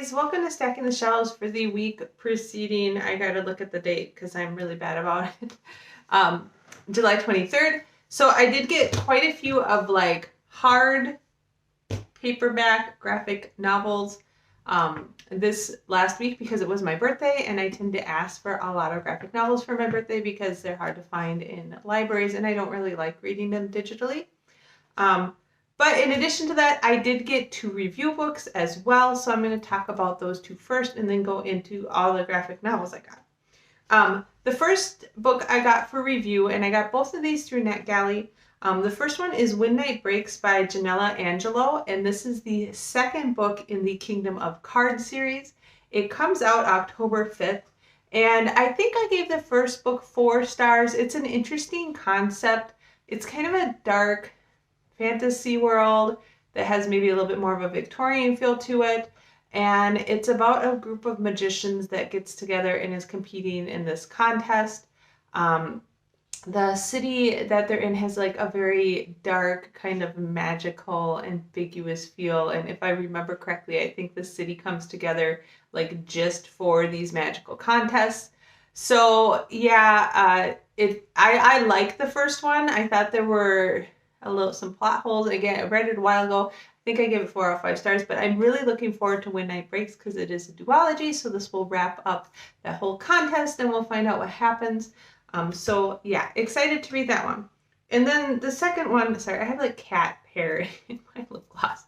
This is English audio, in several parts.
guys, welcome to Stacking the Shelves for the week preceding, I gotta look at the date because I'm really bad about it, July 23rd. So I did get quite a few of like hard paperback graphic novels this last week because it was my birthday, and I tend to ask for a lot of graphic novels for my birthday because they're hard to find in libraries and I don't really like reading them digitally. But in addition to that, I did get 2 review books as well, so I'm going to talk about those 2 first and then go into all the graphic novels I got. The first book I got for review, and I got both of these through NetGalley. The first one is When Night Breaks by Janella Angelo, and this is the second book in the Kingdom of Cards series. It comes out October 5th, and I think I gave the first book 4 stars. It's an interesting concept. It's kind of a dark fantasy world that has maybe a little bit more of a Victorian feel to it, and it's about a group of magicians that gets together and is competing in this contest. The city that they're in has like a very dark, kind of magical, ambiguous feel, and if I remember correctly, I think the city comes together like just for these magical contests. So yeah, I like the first one. I thought there were some plot holes. Again, I read it a while ago. I think I gave it 4 out of 5 stars, but I'm really looking forward to When Night Breaks because it is a duology, so this will wrap up that whole contest and we'll find out what happens. So yeah, excited to read that one. And then the second one, sorry, I have like cat hair in my lip gloss.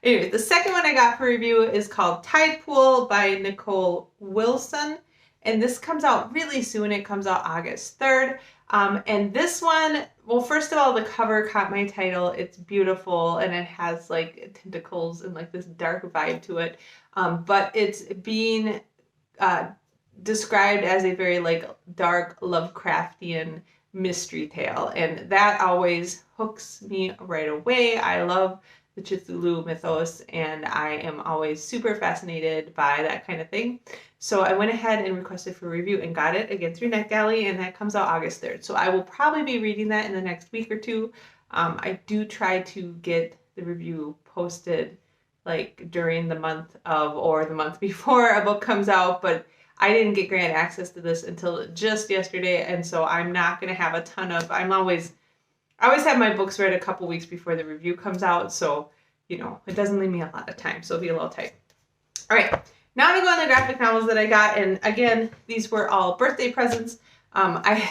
Anyway, the second one I got for review is called Tide Pool by Nicole Wilson. And this comes out really soon. It comes out August 3rd. And this one, well, first of all, the cover caught my title. It's beautiful and it has like tentacles and like this dark vibe to it. But it's being described as a very like dark Lovecraftian mystery tale. And that always hooks me right away. I love the Cthulhu mythos, and I am always super fascinated by that kind of thing. So I went ahead and requested for review and got it again through NetGalley, and that comes out August 3rd. So I will probably be reading that in the next week or two. I do try to get the review posted like during the month of or the month before a book comes out, but I didn't get grant access to this until just yesterday, and so I'm not going to have a ton of, I always have my books read a couple weeks before the review comes out, so, you know, it doesn't leave me a lot of time, so it'll be a little tight. All right, now I'm going to go on the graphic novels that I got, and again, these were all birthday presents. I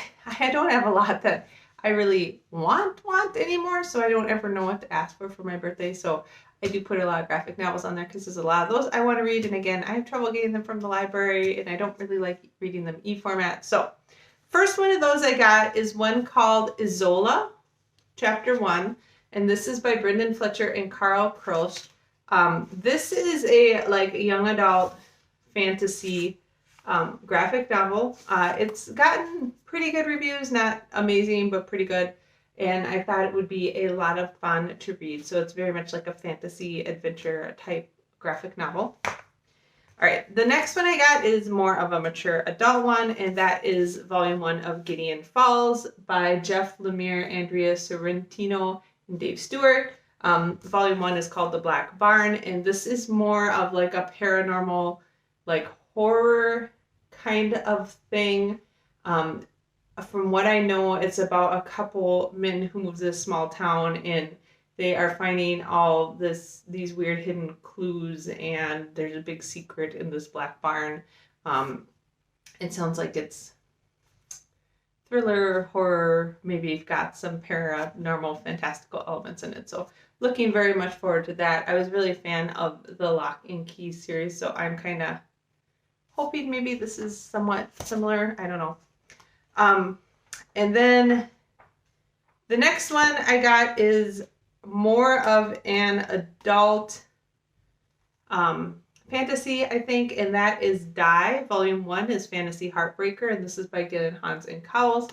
don't have a lot that I really want anymore, so I don't ever know what to ask for my birthday, so I do put a lot of graphic novels on there because there's a lot of those I want to read, and again, I have trouble getting them from the library, and I don't really like reading them e-format. So, first one of those I got is one called Isola, Chapter 1, and this is by Brendan Fletcher and Carl Prost. This is a like young adult fantasy graphic novel. It's gotten pretty good reviews, not amazing, but pretty good. And I thought it would be a lot of fun to read. So it's very much like a fantasy adventure type graphic novel. All right, the next one I got is more of a mature adult one, and that is Volume 1 of Gideon Falls by Jeff Lemire, Andrea Sorrentino, and Dave Stewart. Volume 1 is called The Black Barn, and this is more of like a paranormal, like horror kind of thing. From what I know, it's about a couple men who move to this small town, and they are finding all these weird hidden clues, and there's a big secret in this black barn. It sounds like it's thriller, horror, maybe got some paranormal, fantastical elements in it. So looking very much forward to that. I was really a fan of the Lock and Key series, so I'm kind of hoping maybe this is somewhat similar. I don't know. And then the next one I got is more of an adult fantasy, I think, and that is Die. Volume 1 is Fantasy Heartbreaker, and this is by Gillian Hans and Cowles.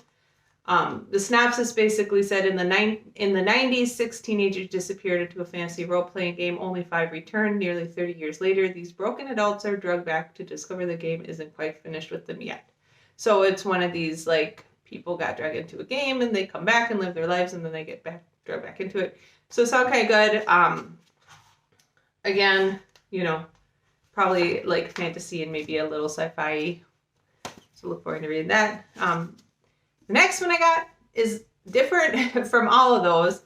The synopsis basically said, in the 90s, 6 teenagers disappeared into a fantasy role-playing game. Only 5 returned. Nearly 30 years later, these broken adults are drugged back to discover the game isn't quite finished with them yet. So it's one of these, like, people got dragged into a game, and they come back and live their lives, and then they get dragged back into it. So it sounds kind of good. Again, you know, probably like fantasy and maybe a little sci-fi. So look forward to reading that. The next one I got is different from all of those.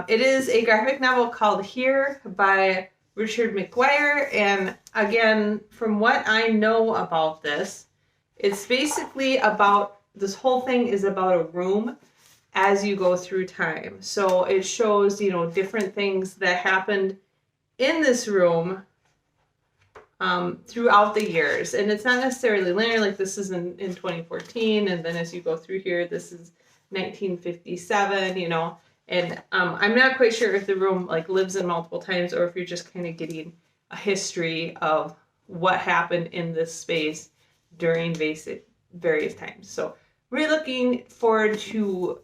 It is a graphic novel called Here by Richard McGuire. And again, from what I know about this, it's basically about, this whole thing is about a room as you go through time. So it shows, you know, different things that happened in this room throughout the years. And it's not necessarily linear, like this is in 2014, and then as you go through here, this is 1957, you know. And I'm not quite sure if the room like lives in multiple times or if you're just kind of getting a history of what happened in this space during various times. So we're looking forward to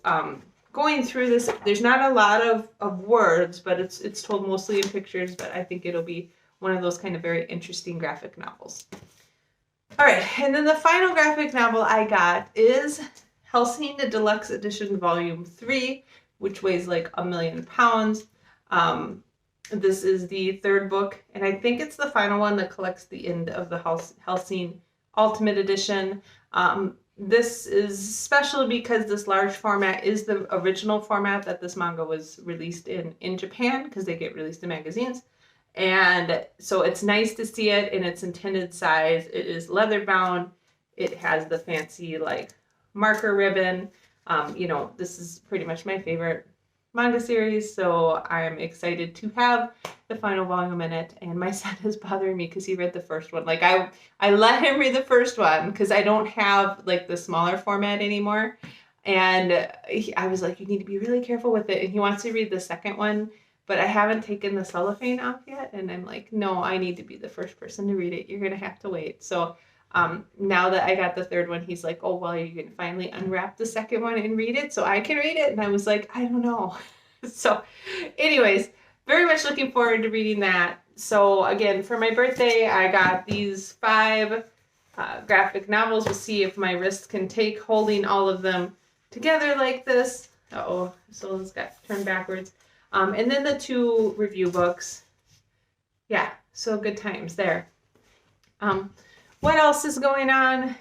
going through this. There's not a lot of words, but it's told mostly in pictures, but I think it'll be one of those kind of very interesting graphic novels. All right, and then the final graphic novel I got is Hellsing, the Deluxe Edition Volume 3, which weighs like 1,000,000 pounds. This is the third book, and I think it's the final one that collects the end of the Hellsing Ultimate Edition. This is special because this large format is the original format that this manga was released in Japan, because they get released in magazines. And so it's nice to see it in its intended size. It is leather bound. It has the fancy like marker ribbon. You know, this is pretty much my favorite manga series, so I'm excited to have the final volume in it. And my son is bothering me because he read the first one. Like I let him read the first one because I don't have like the smaller format anymore. And I was like, you need to be really careful with it. And he wants to read the second one, but I haven't taken the cellophane off yet. And I'm like, no, I need to be the first person to read it. You're going to have to wait. So now that I got the third one, he's like, oh, well, you can finally unwrap the second one and read it so I can read it. And I was like, I don't know. So anyways, very much looking forward to reading that. So again, for my birthday, I got these 5 graphic novels. We'll see if my wrist can take holding all of them together like this. Uh-oh, so it's got turned backwards. And then the 2 review books. Yeah, so good times there. What else is going on?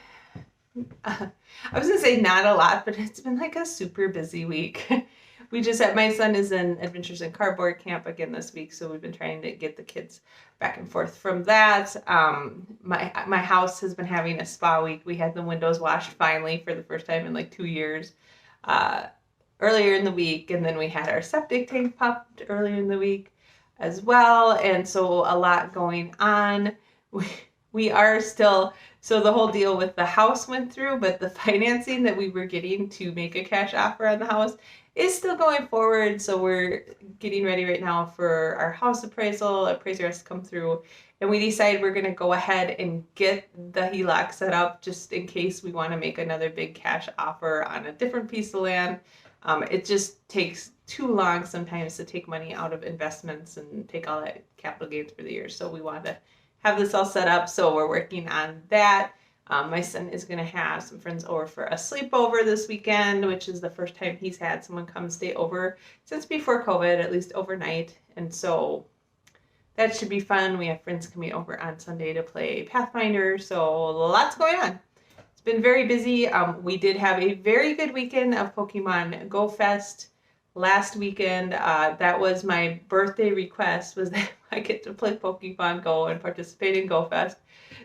I was going to say not a lot, but it's been like a super busy week. We just had, my son is in Adventures in Cardboard camp again this week, so we've been trying to get the kids back and forth from that. My house has been having a spa week. We had the windows washed finally for the first time in like 2 years earlier in the week, and then we had our septic tank pumped earlier in the week as well, and so a lot going on. We are still, so the whole deal with the house went through, but the financing that we were getting to make a cash offer on the house is still going forward. So we're getting ready right now for our house appraisal. Appraiser has to come through, and we decided we're going to go ahead and get the HELOC set up just in case we want to make another big cash offer on a different piece of land. It just takes too long sometimes to take money out of investments and take all that capital gains for the year. So we wanted to have this all set up, so we're working on that. My son is going to have some friends over for a sleepover this weekend, which is the first time he's had someone come stay over since before COVID, at least overnight. And so that should be fun. We have friends coming over on Sunday to play Pathfinder, so lots going on. It's been very busy. We did have a very good weekend of Pokemon Go Fest last weekend. That was my birthday request, was that I get to play Pokemon Go and participate in Go Fest.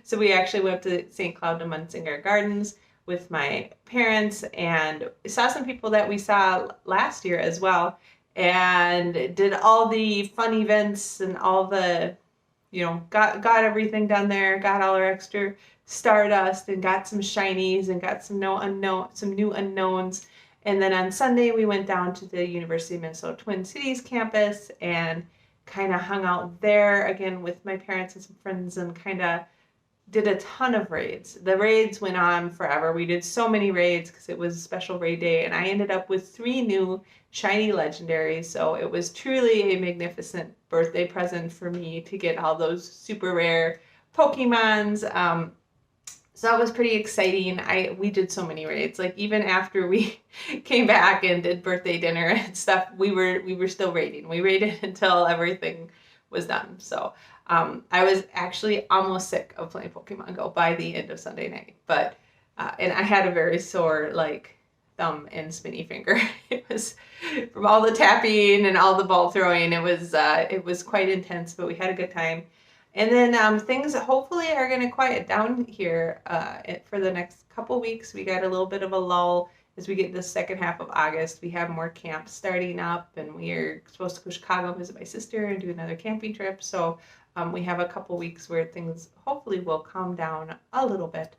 So we actually went to St. Cloud to Munsinger Gardens with my parents and saw some people that we saw last year as well, and did all the fun events and all the, you know, got everything done there, got all our extra Stardust and got some shinies and got some new unknowns. And then on Sunday, we went down to the University of Minnesota Twin Cities campus and kind of hung out there again with my parents and some friends and kind of did a ton of raids. The raids went on forever. We did so many raids because it was a special raid day, and I ended up with 3 new shiny legendaries. So it was truly a magnificent birthday present for me to get all those super rare Pokemons. So that was pretty exciting. We did so many raids. Like even after we came back and did birthday dinner and stuff, we were still raiding. We raided until everything was done. So I was actually almost sick of playing Pokemon Go by the end of Sunday night, but and I had a very sore like thumb and spinny finger. It was from all the tapping and all the ball throwing. It was quite intense, but we had a good time. And then things hopefully are going to quiet down here for the next couple weeks. We got a little bit of a lull as we get the second half of August. We have more camps starting up, and we are supposed to go to Chicago and visit my sister and do another camping trip. So we have a couple weeks where things hopefully will calm down a little bit.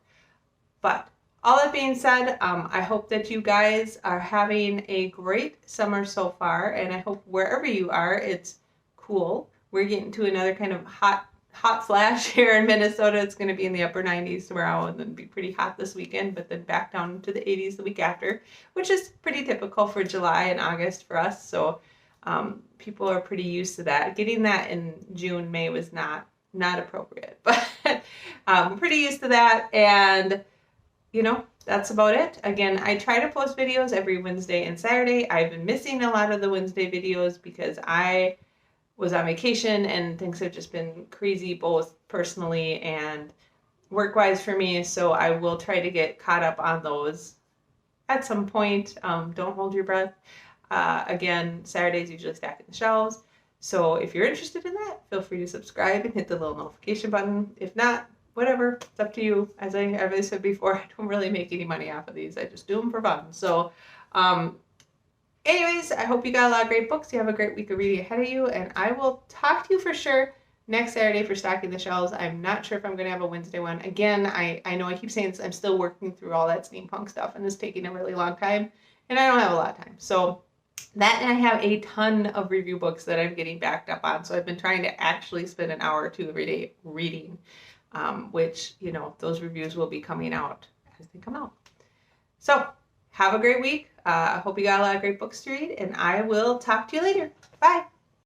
But all that being said, I hope that you guys are having a great summer so far, and I hope wherever you are, it's cool. We're getting to another kind of hot flash here in Minnesota. It's going to be in the upper 90s tomorrow and then be pretty hot this weekend, but then back down to the 80s the week after, which is pretty typical for July and August for us. So people are pretty used to that. Getting that in June, May was not appropriate, but I'm pretty used to that. And that's about it. Again, I try to post videos every Wednesday and Saturday. I've been missing a lot of the Wednesday videos because I was on vacation and things have just been crazy, both personally and work-wise for me. So I will try to get caught up on those at some point. Don't hold your breath. Again, Saturdays usually stacking the shelves. So if you're interested in that, feel free to subscribe and hit the little notification button. If not, whatever, it's up to you. As I said before, I don't really make any money off of these. I just do them for fun. So anyways, I hope you got a lot of great books. You have a great week of reading ahead of you, and I will talk to you for sure next Saturday for stocking the shelves. I'm not sure if I'm going to have a Wednesday one. Again, I know I keep saying this, I'm still working through all that steampunk stuff, and it's taking a really long time, and I don't have a lot of time. So that, and I have a ton of review books that I'm getting backed up on, so I've been trying to actually spend an hour or two every day reading, which, those reviews will be coming out as they come out. So have a great week. I hope you got a lot of great books to read, and I will talk to you later. Bye.